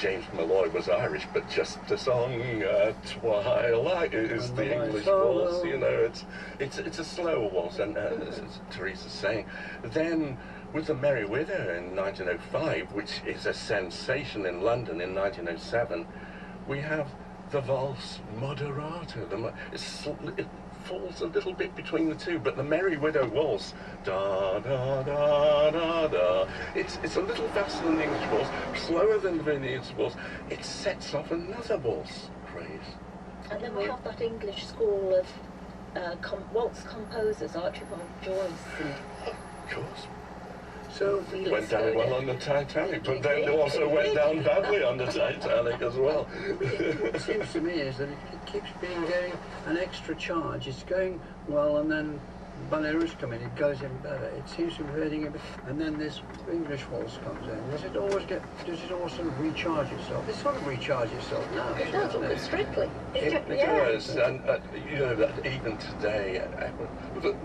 James Malloy was Irish, but just a song at twilight is the English waltz. You know, it's a slow waltz, and as Teresa's saying, then with the Merry Widow in 1905, which is a sensation in London in 1907, we have the valse moderato. It falls a little bit between the two, but the Merry Widow waltz, da da da da da, it's a little faster than the English waltz, slower than the Viennese waltz. It sets off another waltz craze. And then we have that English school of waltz composers, Archibald Joyce. Of course. So it went down well on the Titanic, but then it also went down badly on the Titanic as well. What seems to me is that it keeps getting an extra charge. It's going well, and then Boleros come in, it goes in better. It seems to be hurting a bit, and then this English waltz comes in. Does it all sort of recharge itself? It sort of recharges itself now. It does, Strictly. It does, and you know that even today,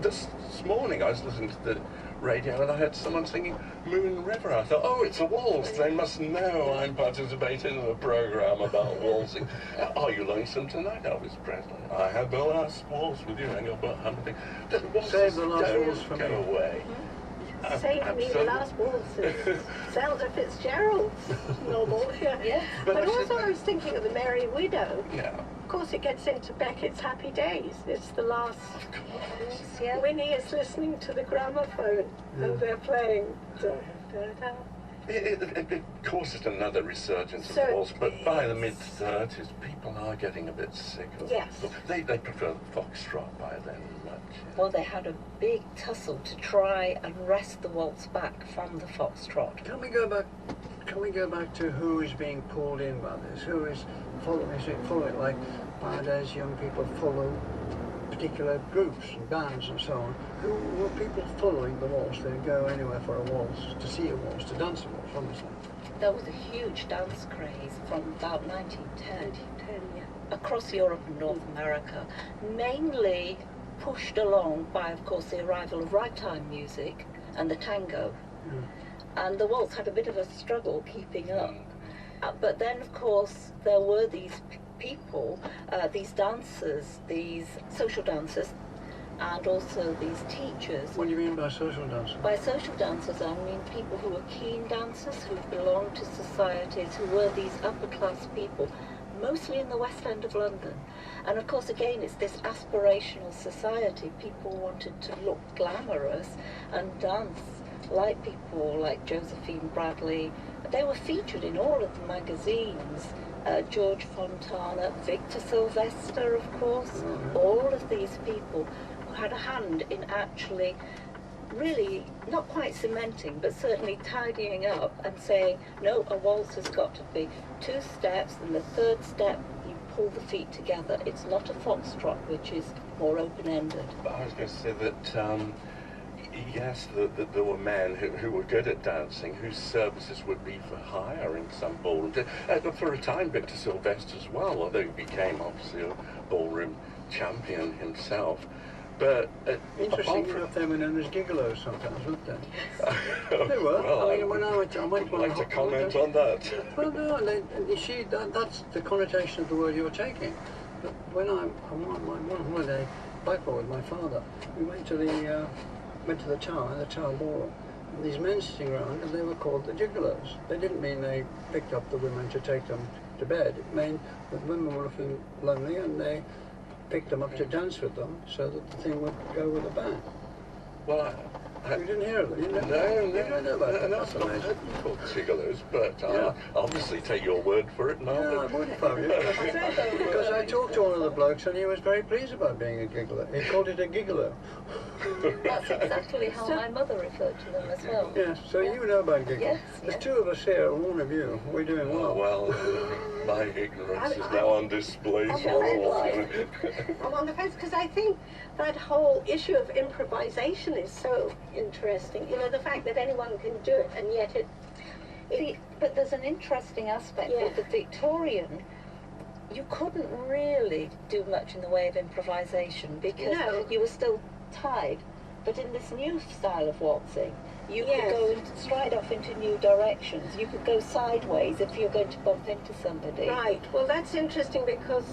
this morning I was listening to the radio and I heard someone singing Moon River. I thought, oh, it's a waltz. They must know I'm participating in a program about waltzing. Are you lonesome tonight, Elvis Presley? I had the last waltz with you, Engelbert Humperdinck. Save the last waltz for me. Go away. Save me the last waltz is Zelda Fitzgerald's novel. Yeah. But also I was thinking of the Merry Widow. Yeah. Of course it gets into Beckett's Happy Days. It's the last. Of course. Yeah. Winnie is listening to the gramophone and they're playing. Da, da, da. It causes another resurgence of waltz, but by the mid-30s, people are getting a bit sick of it. They prefer the foxtrot by then much. Well, they had a big tussle to try and wrest the waltz back from the foxtrot. Can we go back to who is being pulled in by this? Who is following? Is it following like nowadays young people follow particular groups and bands and so on? Who were people following the waltz? They go anywhere for a waltz, to see a waltz, to dance a waltz, honestly. There was a huge dance craze from about 1910 across Europe and North America, mainly pushed along by, of course, the arrival of ragtime music and the tango. And the waltz had a bit of a struggle keeping up. But then, of course, there were these people, these dancers, these social dancers, and also these teachers. What do you mean by social dancers? By social dancers, I mean people who were keen dancers, who belonged to societies, who were these upper-class people, mostly in the West End of London. And of course, again, it's this aspirational society. People wanted to look glamorous and dance like people like Josephine Bradley. They were featured in all of the magazines. George Fontana, Victor Sylvester, of course, all of these people who had a hand in actually really not quite cementing, but certainly tidying up and saying, no, a waltz has got to be 2 steps, and the 3rd step you pull the feet together. It's not a foxtrot, which is more open-ended. I was going to say that yes, there were men who were good at dancing, whose services would be for hire in some ballrooms. For a time, Victor Sylvester as well, although he became obviously a ballroom champion himself. But interesting enough, they were known as gigolos sometimes, weren't they? They were. Well, I mean, when I went to like to comment on that. Well, no, you see, that's the connotation of the word you're taking. But when I on one holiday, Blackpool with my father, we went to the Tower Ballroom, and these men sitting around, and they were called the gigolos. They didn't mean they picked up the women to take them to bed. It meant that women were looking lonely, and they picked them up to dance with them, so that the thing would go with the band. Well, you didn't hear of it? You no, don't know about it? That's amazing. Called gigolos, but I'll obviously take your word for it now. Yeah, I would if I were you. Because I talked to one of the blokes and he was very pleased about being a gigolo. He called it a gigolo. That's exactly how my mother referred to them as well. Yes, so you know about gigolos. Yes, There's 2 of us here, and 1 of you. We're doing well. Oh, well, my ignorance is now on display for all. I'm on the fence because I think that whole issue of improvisation is so interesting. You know, the fact that anyone can do it, and yet but there's an interesting aspect with the Victorian. You couldn't really do much in the way of improvisation because you were still tied. But in this new style of waltzing, You Yes. could go straight off into new directions. You could go sideways if you're going to bump into somebody. Right. Well, that's interesting because,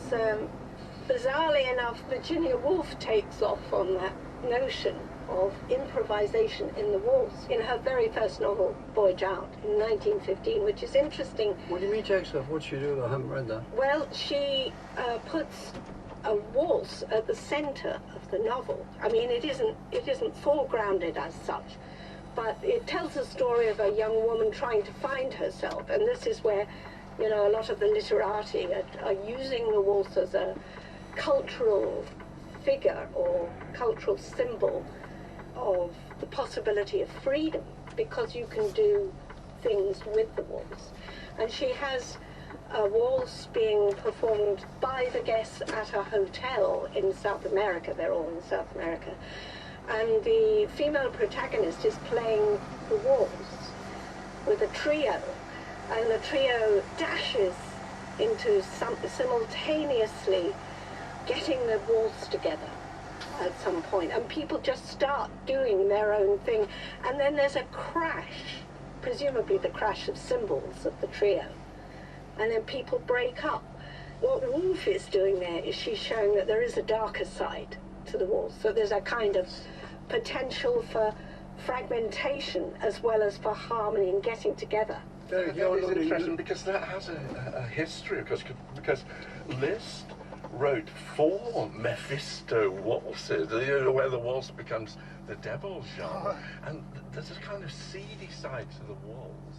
bizarrely enough, Virginia Woolf takes off on that notion of improvisation in the waltz in her very first novel, Voyage Out, in 1915, which is interesting. What do you mean takes off? What'd she do? I haven't read that. Well, she puts a waltz at the center of the novel. I mean, it isn't foregrounded as such, but it tells the story of a young woman trying to find herself, and this is where, you know, a lot of the literati are using the waltz as a cultural figure or cultural symbol of the possibility of freedom, because you can do things with the waltz. And she has a waltz being performed by the guests at a hotel in South America. They're all in South America. And the female protagonist is playing the waltz with a trio, and the trio dashes into simultaneously getting the waltz together at some point, and people just start doing their own thing, and then there's a crash, presumably the crash of cymbals of the trio, and then people break up. What Woolf is doing there is she's showing that there is a darker side to the waltz, so there's a kind of potential for fragmentation as well as for harmony and getting together. Derek, That you're is looking- interesting because that has a history, because Liszt wrote 4 Mephisto waltzes, you know, where the waltz becomes the devil's genre, and there's a kind of seedy side to the waltz.